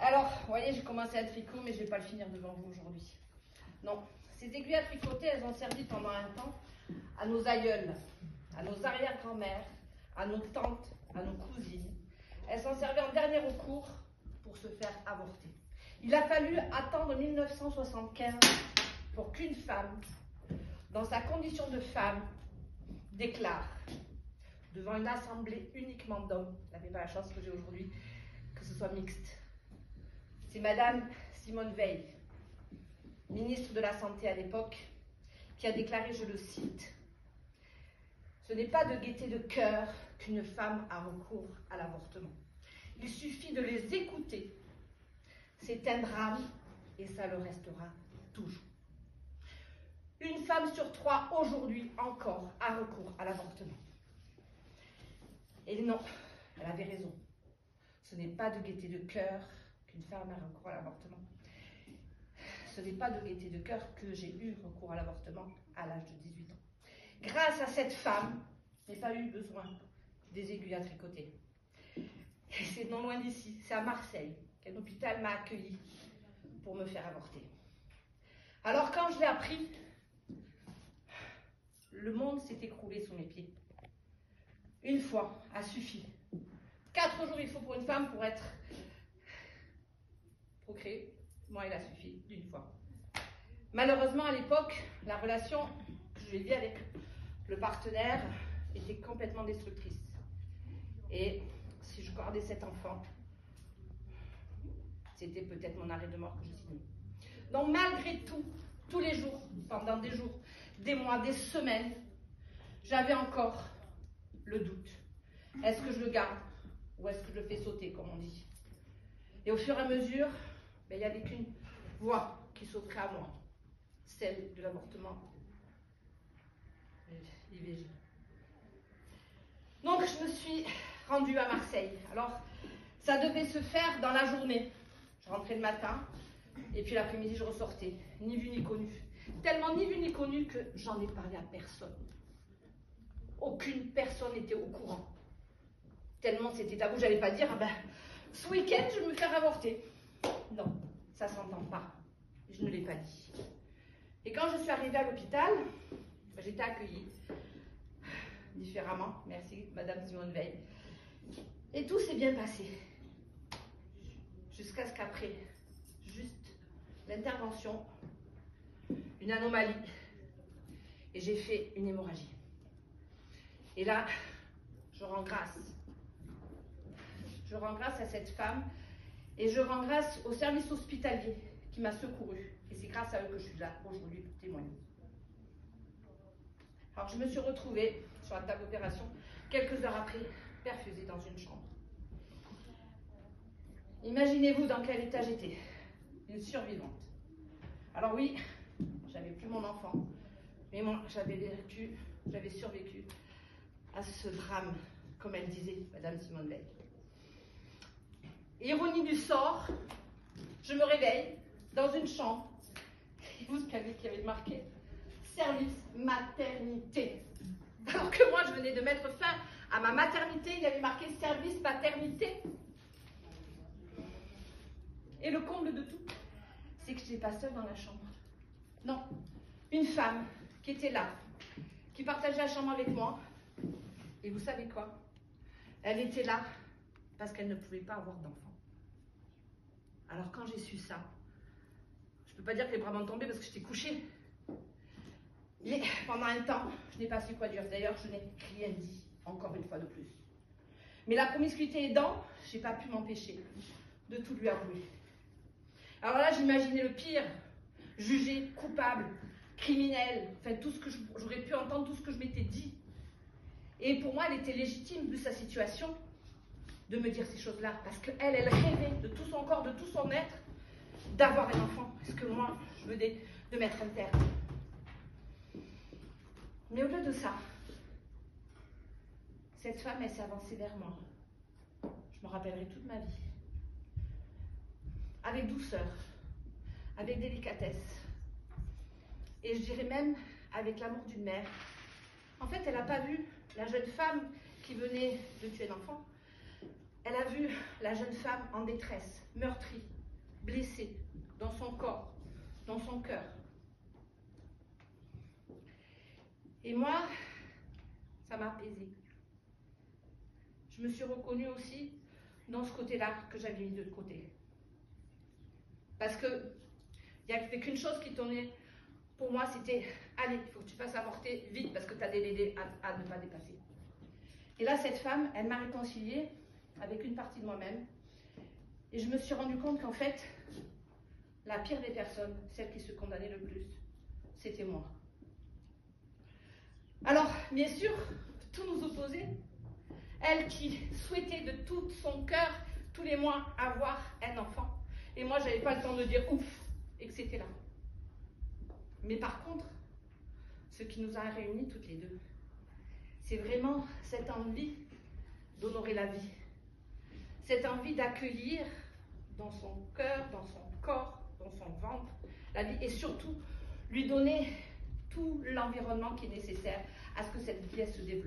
Alors, vous voyez, j'ai commencé à tricot, mais je ne vais pas le finir devant vous aujourd'hui. Non, ces aiguilles à tricoter, elles ont servi pendant un temps à nos aïeuls, à nos arrière-grand-mères, à nos tantes, à nos cousines. Elles s'en servaient en dernier recours pour se faire avorter. Il a fallu attendre 1975 pour qu'une femme, dans sa condition de femme, déclare devant une assemblée uniquement d'hommes, elle n'avait pas la chance que j'ai aujourd'hui, que ce soit mixte. C'est Madame Simone Veil, ministre de la Santé à l'époque, qui a déclaré, je le cite, « Ce n'est pas de gaieté de cœur qu'une femme a recours à l'avortement. Il suffit de les écouter. C'est un drame et ça le restera toujours. » Une femme sur 3 aujourd'hui encore a recours à l'avortement. Et non, elle avait raison. Ce n'est pas de gaieté de cœur qu'une femme a recours à l'avortement. Ce n'est pas de gaieté de cœur que j'ai eu recours à l'avortement à l'âge de 18 ans. Grâce à cette femme, je n'ai pas eu besoin des aiguilles à tricoter. Et c'est non loin d'ici, c'est à Marseille qu'un hôpital m'a accueilli pour me faire avorter. Alors quand je l'ai appris, le monde s'est écroulé sous mes pieds. Une fois a suffi. 4 jours il faut pour une femme pour être procréée. Moi, il a suffi d'une fois. Malheureusement, à l'époque, la relation que je vivais avec le partenaire était complètement destructrice. Et si je gardais cet enfant, c'était peut-être mon arrêt de mort que je signais. Donc malgré tout, tous les jours, pendant des jours, des mois, des semaines, j'avais encore le doute. Est-ce que je le garde ou est-ce que je le fais sauter, comme on dit? Et au fur et à mesure, il n'y avait qu'une voie qui s'offrait à moi, celle de l'avortement, l'IVG. Donc je me suis rendue à Marseille. Alors ça devait se faire dans la journée. Je rentrais le matin et puis l'après-midi je ressortais, ni vu ni connu. Tellement ni vu ni connu que j'en ai parlé à personne. Aucune personne n'était au courant. Tellement c'était tabou, je n'allais pas dire, ah ben, ce week-end je vais me faire avorter. Non, ça ne s'entend pas. Je ne l'ai pas dit. Et quand je suis arrivée à l'hôpital, j'étais accueillie différemment. Merci, Madame Simone Veil. Et tout s'est bien passé. Jusqu'à ce qu'après, juste l'intervention, une anomalie, et j'ai fait une hémorragie. Et là, je rends grâce. Je rends grâce à cette femme et je rends grâce au service hospitalier qui m'a secourue. Et c'est grâce à eux que je suis là aujourd'hui pour témoigner. Alors je me suis retrouvée sur la table d'opération quelques heures après, perfusée dans une chambre. Imaginez-vous dans quel état j'étais, une survivante. Alors oui, j'avais plus mon enfant, mais moi j'avais survécu à ce drame, comme elle disait, Madame Simone Veil. Ironie du sort, je me réveille dans une chambre, et vous savez qu'il y avait marqué service maternité. Alors que moi je venais de mettre fin à ma maternité, il y avait marqué service paternité. Et le comble de tout, c'est que je n'étais pas seule dans la chambre. Non, une femme qui était là, qui partageait la chambre avec moi. Et vous savez quoi? Elle était là parce qu'elle ne pouvait pas avoir d'enfant. Alors quand j'ai su ça, je ne peux pas dire que les bras m'ont tombé parce que j'étais couchée. Mais pendant un temps, je n'ai pas su quoi dire. D'ailleurs, je n'ai rien dit, encore une fois de plus. Mais la promiscuité aidant, je n'ai pas pu m'empêcher de tout lui avouer. Alors là, j'imaginais le pire, jugé, coupable, criminel, enfin tout ce que j'aurais pu entendre, tout ce que je m'étais dit. Et pour moi, elle était légitime, vu sa situation, de me dire ces choses-là. Parce qu'elle rêvait de tout son corps, de tout son être, d'avoir un enfant. Parce que moi, je venais de mettre un terme. Mais au-delà de ça, cette femme, elle s'est avancée vers moi. Je me rappellerai toute ma vie. Avec douceur, avec délicatesse. Et je dirais même avec l'amour d'une mère. En fait, elle n'a pas vu la jeune femme qui venait de tuer l'enfant. Elle a vu la jeune femme en détresse, meurtrie, blessée, dans son corps, dans son cœur. Et moi, ça m'a apaisée. Je me suis reconnue aussi dans ce côté-là que j'avais mis de côté. Parce que il n'y avait qu'une chose qui tournait pour moi, c'était « Allez, il faut que tu fasses avorter vite parce que tu as des délais à ne pas dépasser. » Et là, cette femme, elle m'a réconciliée avec une partie de moi-même. Et je me suis rendu compte qu'en fait, la pire des personnes, celle qui se condamnait le plus, c'était moi. Alors, bien sûr, tout nous opposait. Elle qui souhaitait de tout son cœur, tous les mois, avoir un enfant. Et moi, je n'avais pas le temps de dire ouf, et que c'était là. Mais par contre, ce qui nous a réunis toutes les deux, c'est vraiment cette envie d'honorer la vie. Cette envie d'accueillir dans son cœur, dans son corps, dans son ventre, la vie. Et surtout, lui donner tout l'environnement qui est nécessaire à ce que cette vie se développe.